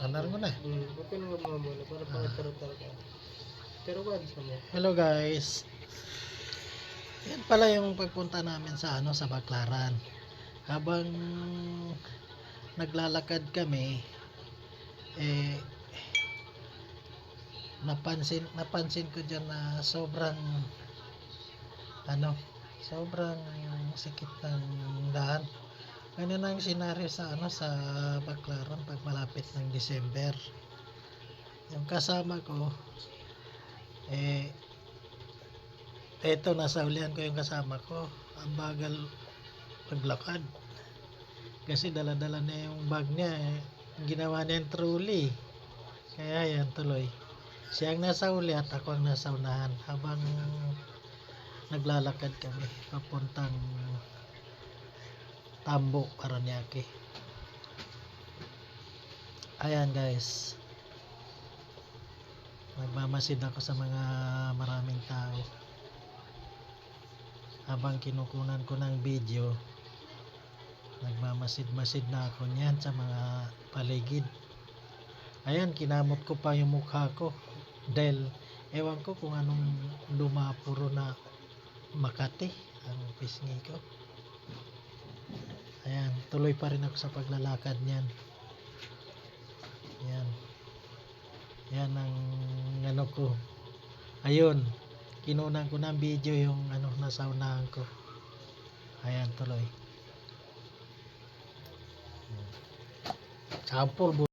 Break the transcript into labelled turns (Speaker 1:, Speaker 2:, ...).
Speaker 1: Anar mo na.
Speaker 2: Bukan nga mga muna para pangataro-taro ka. Pero wag sa mo.
Speaker 1: Hello guys. Yan pala yung pagpunta namin sa sa Baclaran. Habang naglalakad kami, napansin ko diyan na sobrang sobrang sikip ng daan. Ganyan ang senaryo sa sa Baclaran pag malapit ng December. Yung kasama ko eto, nasa ulihan ko yung kasama ko. Ang bagal maglakad kasi dala-dala na yung bag niya, ginawa niya yung trolley, kaya yan tuloy siya ang nasa uli at ako ang nasa unahan habang naglalakad kami papuntang Tambo, Paranaque. Ayan guys, nagmamasid ako sa mga maraming tao habang kinukunan ko ng video. Nagmamasid-masid na ako niyan sa mga paligid. Ayan, kinamot ko pa yung mukha ko dahil ewan ko kung anong lumapuro na Makati ang pisngi ko. Ayan, tuloy pa rin ako sa paglalakad niyan. Yan ang ko. Ayun, kinunan ko ng video yung nasa unahan ko. Ayan, tuloy. Sample